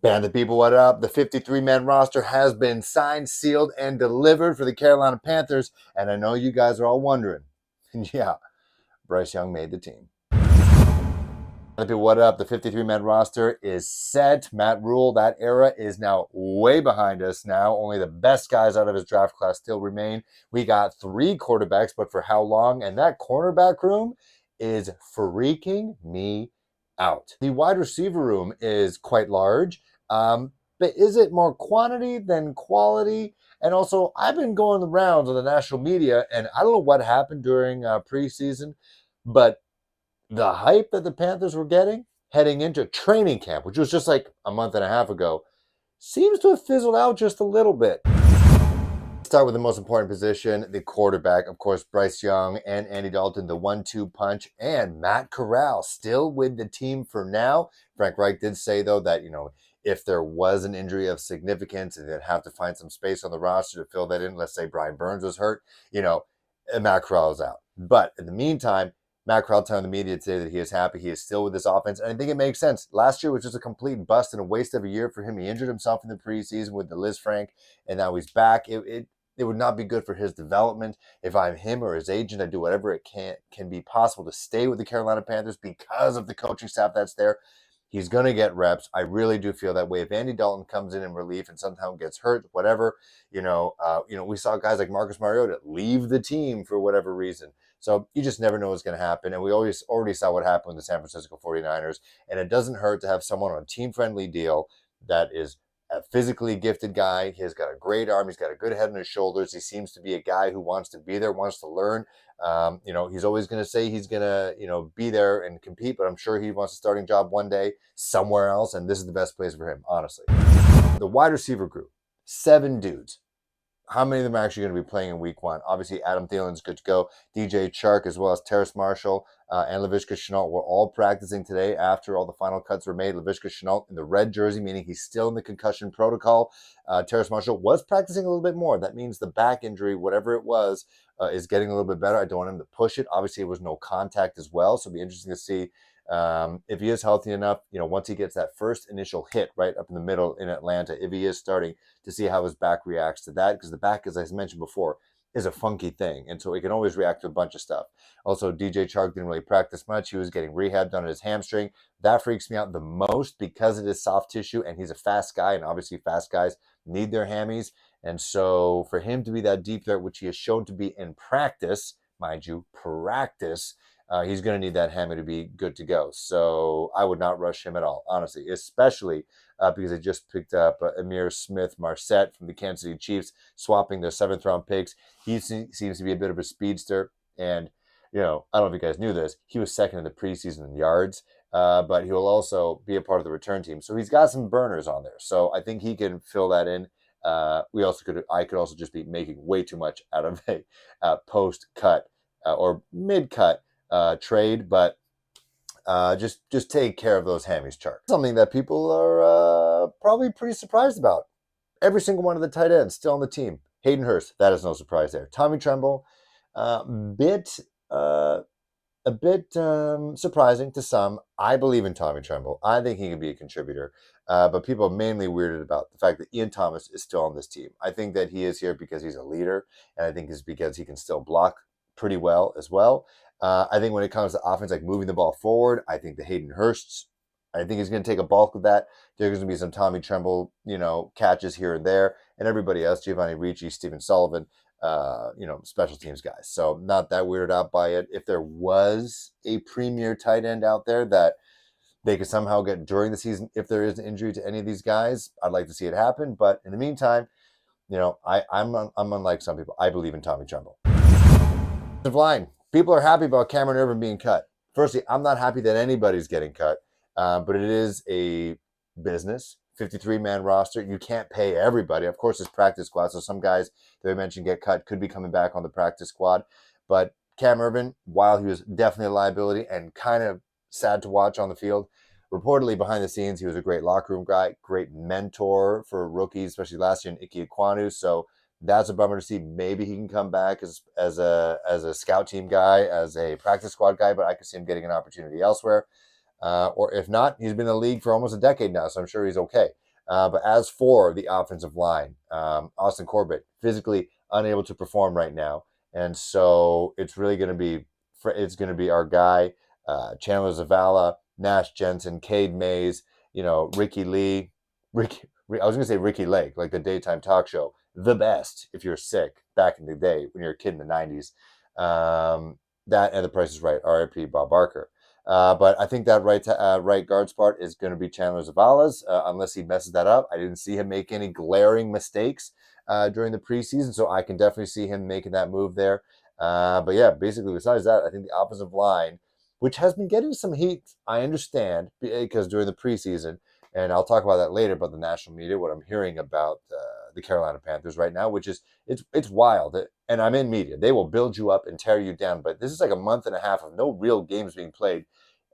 Band of people, what up? The 53-man roster has been signed, sealed, and delivered for the Carolina Panthers. And I know you guys are all wondering. Yeah, Bryce Young made the team. Band of people, what up? The 53-man roster is set. Matt Rule, that era is now way behind us now. Only the best guys out of his draft class still remain. We got 3 quarterbacks, but for how long? And that cornerback room is freaking me out. The wide receiver room is quite large. But is it more quantity than quality? And also, I've been going the rounds on the national media, and I don't know what happened during preseason, but the hype that the Panthers were getting heading into training camp, which was just like a month and a half ago, seems to have fizzled out just a little bit. Start with the most important position, the quarterback. Of course, Bryce Young and Andy Dalton, the 1-2 punch, and Matt Corral still with the team for now. Frank Reich did say, though, that, if there was an injury of significance and they'd have to find some space on the roster to fill that in, let's say Brian Burns was hurt, Matt Corral is out. But in the meantime, Matt Corral telling the media today that he is happy. He is still with this offense, and I think it makes sense. Last year was just a complete bust and a waste of a year for him. He injured himself in the preseason with the Liz Frank, and now he's back. It would not be good for his development. If I'm him or his agent, I do whatever it can be possible to stay with the Carolina Panthers because of the coaching staff that's there. He's going to get reps. I really do feel that way. If Andy Dalton comes in relief and somehow gets hurt, whatever, we saw guys like Marcus Mariota leave the team for whatever reason. So you just never know what's going to happen. And we already saw what happened with the San Francisco 49ers. And it doesn't hurt to have someone on a team-friendly deal that is a physically gifted guy. He's got a great arm. He's got a good head on his shoulders. He seems to be a guy who wants to be there, wants to learn. He's always going to say he's going to, be there and compete, but I'm sure he wants a starting job one day somewhere else, and this is the best place for him, honestly. The wide receiver group, 7 dudes. How many of them are actually going to be playing in week 1? Obviously, Adam Thielen's good to go. DJ Chark, as well as Terrace Marshall and Laviska Shenault were all practicing today after all the final cuts were made. Laviska Shenault in the red jersey, meaning he's still in the concussion protocol. Terrace Marshall was practicing a little bit more. That means the back injury, whatever it was, is getting a little bit better. I don't want him to push it. Obviously, it was no contact as well, so it'll be interesting to see if he is healthy enough, once he gets that first initial hit right up in the middle in Atlanta, if he is starting, to see how his back reacts to that, because the back, as I mentioned before, is a funky thing, and so it can always react to a bunch of stuff. Also, DJ Chark didn't really practice much. He was getting rehabbed on his hamstring. That freaks me out the most because it is soft tissue, and he's a fast guy, and obviously fast guys need their hammies, and so for him to be that deep threat, which he has shown to be in practice, mind you, he's going to need that hammy to be good to go. So I would not rush him at all, honestly, especially because they just picked up Amir Smith-Marset from the Kansas City Chiefs, swapping their 7th-round picks. He seems to be a bit of a speedster. And, I don't know if you guys knew this, he was second in the preseason in yards, but he will also be a part of the return team. So he's got some burners on there. So I think he can fill that in. I could also just be making way too much out of a post-cut or mid-cut trade, but just take care of those hammies, Chark. Something that people are probably pretty surprised about. Every single one of the tight ends still on the team. Hayden Hurst, that is no surprise there. Tommy Tremble, a bit surprising to some. I believe in Tommy Tremble. I think he can be a contributor. But people are mainly weirded about the fact that Ian Thomas is still on this team. I think that he is here because he's a leader, and I think it's because he can still block pretty well as well. I think when it comes to offense, like moving the ball forward, I think the Hayden Hursts, I think he's going to take a bulk of that. There's going to be some Tommy Tremble, catches here and there, and everybody else, Giovanni Ricci, Stephen Sullivan, special teams guys. So not that weirded out by it. If there was a premier tight end out there that they could somehow get during the season, if there is an injury to any of these guys, I'd like to see it happen. But in the meantime, I'm unlike some people. I believe in Tommy Tremble. Line. People are happy about Cameron Ervin being cut. Firstly, I'm not happy that anybody's getting cut, but it is a business, 53-man roster. You can't pay everybody. Of course, it's practice squad, so some guys that I mentioned get cut could be coming back on the practice squad. But Cam Ervin, while he was definitely a liability and kind of sad to watch on the field, reportedly behind the scenes, he was a great locker room guy, great mentor for rookies, especially last year in Ike Ekwonu. So that's a bummer to see. Maybe he can come back as a scout team guy, as a practice squad guy, but I could see him getting an opportunity elsewhere. Or if not, he's been in the league for almost a decade now, so I'm sure he's okay. But as for the offensive line, Austin Corbett physically unable to perform right now, and so it's really going to be our guy, Chandler Zavala, Nash Jensen, Cade Mays, Ricky Lee, I was going to say Ricky Lake, like the daytime talk show, the best if you're sick back in the day when you're a kid in the 90s. That and The Price is Right, R.I.P. Bob Barker. But I think that right guard spot is going to be Chandler Zavala's, unless he messes that up. I didn't see him make any glaring mistakes during the preseason, so I can definitely see him making that move there. But yeah, basically, besides that, I think the offensive line, which has been getting some heat, I understand, because during the preseason, and I'll talk about that later, about the national media, what I'm hearing about the Carolina Panthers right now, which is, it's wild. And I'm in media. They will build you up and tear you down. But this is like a month and a half of no real games being played.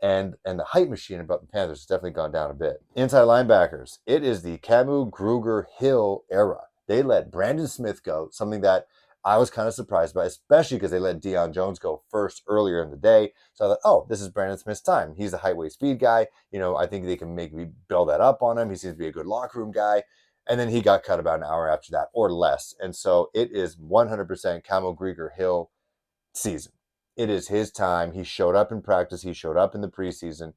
And the hype machine about the Panthers has definitely gone down a bit. Inside linebackers, it is the Camu Gruger Hill era. They let Brandon Smith go, something that I was kind of surprised by, especially because they let Deion Jones go first earlier in the day. So I thought, oh, this is Brandon Smith's time. He's a height, weight, speed guy. I think they can maybe build that up on him. He seems to be a good locker room guy. And then he got cut about an hour after that, or less. And so it is 100% Camo Grieger Hill season. It is his time. He showed up in practice. He showed up in the preseason.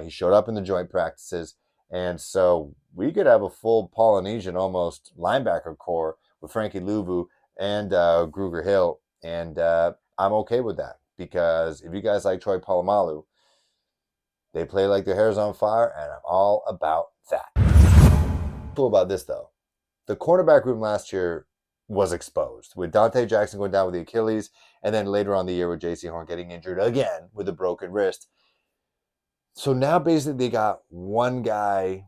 He showed up in the joint practices. And so we could have a full Polynesian almost linebacker core with Frankie Luvu and Gruger Hill. And I'm okay with that, because if you guys like Troy Polamalu, they play like their hair's on fire, and I'm all about that. Cool about this, though. The cornerback room last year was exposed, with Dante Jackson going down with the Achilles, and then later on the year with J.C. Horn getting injured again with a broken wrist. So now basically they got one guy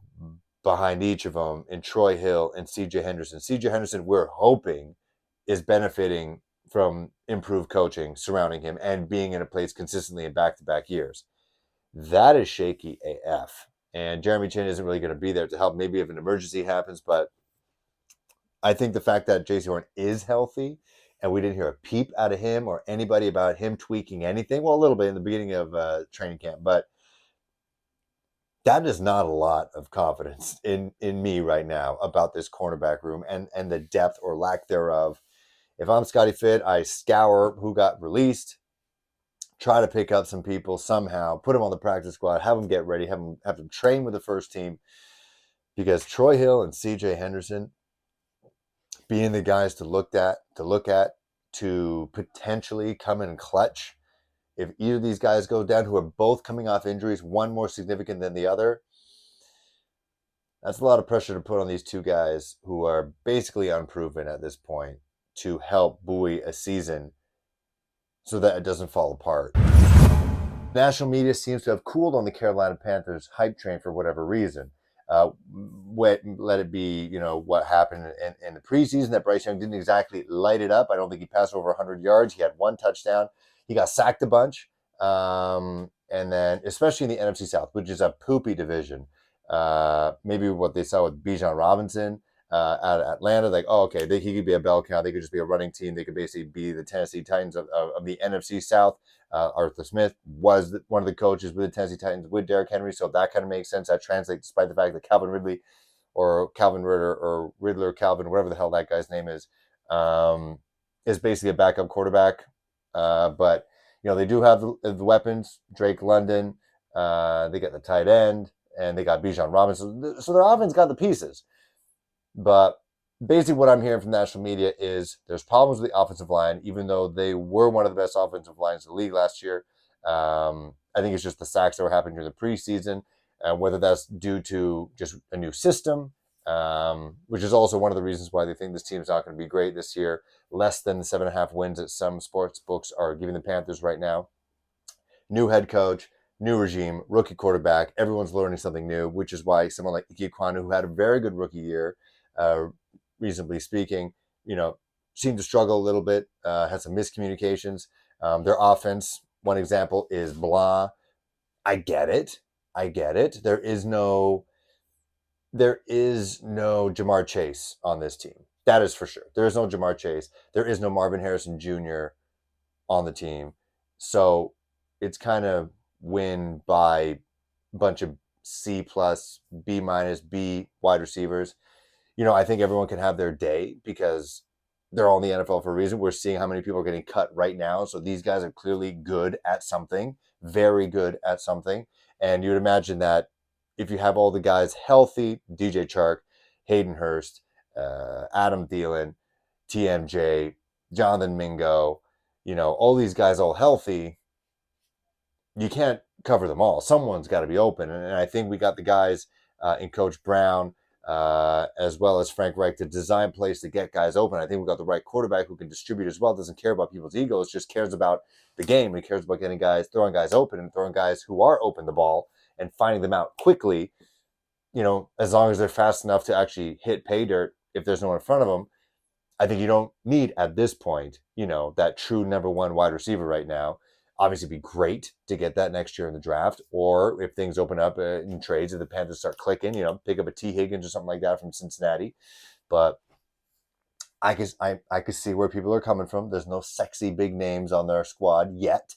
behind each of them in Troy Hill and C.J. Henderson. C.J. Henderson, we're hoping, is benefiting from improved coaching surrounding him and being in a place consistently in back-to-back years. That is shaky AF. And Jeremy Chin isn't really going to be there to help, maybe if an emergency happens, but I think the fact that J.C. Horn is healthy and we didn't hear a peep out of him or anybody about him tweaking anything, well, a little bit in the beginning of training camp, but that is not a lot of confidence in me right now about this cornerback room and the depth or lack thereof. If I'm Scotty Fitt, I scour who got released, try to pick up some people somehow, put them on the practice squad, have them get ready, have them train with the first team, because Troy Hill and C.J. Henderson being the guys to look at, to potentially come in clutch. If either of these guys go down, who are both coming off injuries, one more significant than the other, that's a lot of pressure to put on these two guys who are basically unproven at this point, to help buoy a season so that it doesn't fall apart. National media seems to have cooled on the Carolina Panthers hype train for whatever reason. Let it be, what happened in the preseason, that Bryce Young didn't exactly light it up. I don't think he passed over 100 yards. He had one touchdown. He got sacked a bunch. And then, especially in the NFC South, which is a poopy division, maybe what they saw with Bijan Robinson out of Atlanta, like, oh, okay, he could be a bell cow. They could just be a running team. They could basically be the Tennessee Titans of the NFC South. Arthur Smith was one of the coaches with the Tennessee Titans with Derrick Henry, so that kind of makes sense. That translates, despite the fact that Calvin Ridley or Calvin Ritter or Riddler Calvin, whatever the hell that guy's name is basically a backup quarterback. But they do have the weapons. Drake London, they got the tight end, and they got Bijan Robinson. So their offense got the pieces. But basically what I'm hearing from national media is there's problems with the offensive line, even though they were one of the best offensive lines in the league last year. I think it's just the sacks that were happening during the preseason, whether that's due to just a new system, which is also one of the reasons why they think this team's not going to be great this year. Less than the 7.5 wins that some sports books are giving the Panthers right now. New head coach, new regime, rookie quarterback. Everyone's learning something new, which is why someone like Ike Kwanu, who had a very good rookie year, reasonably speaking, seemed to struggle a little bit, had some miscommunications. Their offense, one example, is blah. I get it. There is no Jamar Chase on this team. That is for sure. There is no Jamar Chase. There is no Marvin Harrison Jr. on the team. So it's kind of win by a bunch of C plus, B minus, B wide receivers. I think everyone can have their day because they're all in the NFL for a reason. We're seeing how many people are getting cut right now. So these guys are clearly good at something, very good at something. And you would imagine that if you have all the guys healthy, DJ Chark, Hayden Hurst, Adam Thielen, TMJ, Jonathan Mingo, all these guys all healthy, you can't cover them all. Someone's got to be open. And I think we got the guys in Coach Brown, as well as Frank Reich, to design plays to get guys open. I think we got the right quarterback who can distribute as well. Doesn't care about people's egos, just cares about the game. He cares about throwing guys open and throwing guys who are open the ball and finding them out quickly. As long as they're fast enough to actually hit pay dirt if there's no one in front of them. I think you don't need at this point, that true number one wide receiver right now. Obviously, it'd be great to get that next year in the draft, or if things open up in trades, if the Panthers start clicking, pick up a T. Higgins or something like that from Cincinnati. But I could see where people are coming from. There's no sexy big names on their squad yet.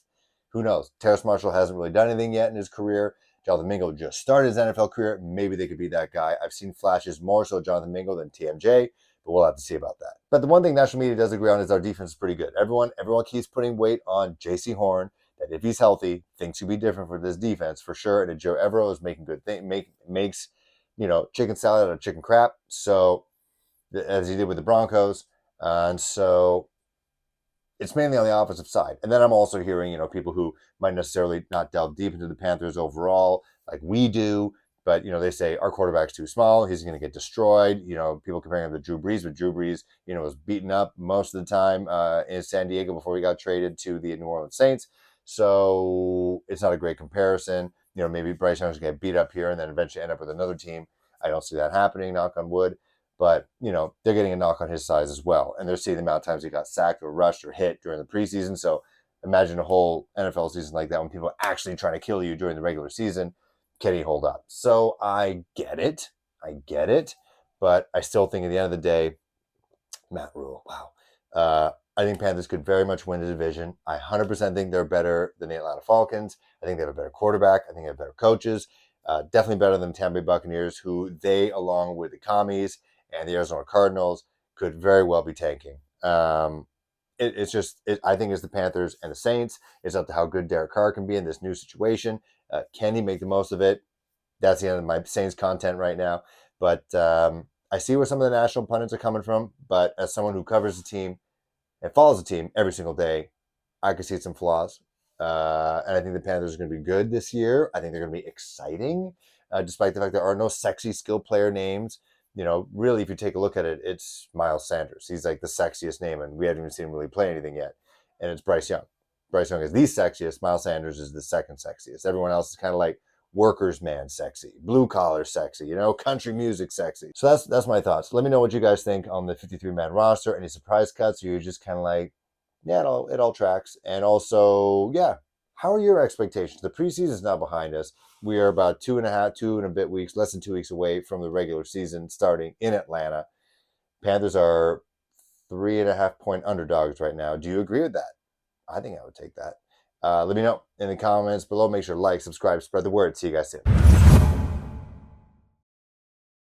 Who knows? Terrace Marshall hasn't really done anything yet in his career. Jonathan Mingo just started his NFL career. Maybe they could be that guy. I've seen flashes more so Jonathan Mingo than TMJ, but we'll have to see about that. But the one thing national media does agree on is our defense is pretty good. Everyone keeps putting weight on J.C. Horn, that if he's healthy, things could be different for this defense for sure. And Joe Evero is making good things, makes chicken salad out of chicken crap. So as he did with the Broncos, and so it's mainly on the offensive side. And then I'm also hearing, people who might necessarily not delve deep into the Panthers overall, like we do, but, they say our quarterback's too small. He's going to get destroyed. People comparing him to Drew Brees, but Drew Brees, was beaten up most of the time in San Diego before he got traded to the New Orleans Saints. So it's not a great comparison. Maybe Bryce Young's going to get beat up here and then eventually end up with another team. I don't see that happening, knock on wood. But, they're getting a knock on his size as well. And they're seeing the amount of times he got sacked or rushed or hit during the preseason. So imagine a whole NFL season like that when people are actually trying to kill you during the regular season. Can he hold up? So I get it. But I still think at the end of the day, Matt Rule, wow. I think Panthers could very much win the division. I 100% think they're better than the Atlanta Falcons. I think they have a better quarterback. I think they have better coaches. Definitely better than the Tampa Bay Buccaneers, who they, along with the Commies and the Arizona Cardinals, could very well be tanking. I think it's the Panthers and the Saints. It's up to how good Derek Carr can be in this new situation. Can he make the most of it? That's the end of my Saints content right now. But I see where some of the national pundits are coming from. But as someone who covers the team and follows the team every single day, I can see some flaws. And I think the Panthers are going to be good this year. I think they're going to be exciting, despite the fact there are no sexy skill player names. Really, if you take a look at it, it's Miles Sanders. He's like the sexiest name, and we haven't even seen him really play anything yet. And it's Bryce Young. Bryce Young is the sexiest. Miles Sanders is the second sexiest. Everyone else is kind of like workers' man sexy, blue collar sexy, country music sexy. So that's my thoughts. Let me know what you guys think on the 53-man roster. Any surprise cuts? Or you're just kind of like, yeah, it all tracks. And also, yeah, how are your expectations? The preseason is now behind us. We are about 2 and a bit weeks, less than 2 weeks away from the regular season starting in Atlanta. Panthers are 3.5 point underdogs right now. Do you agree with that? I think I would take that. Let me know in the comments below. Make sure to like, subscribe, spread the word. See you guys soon.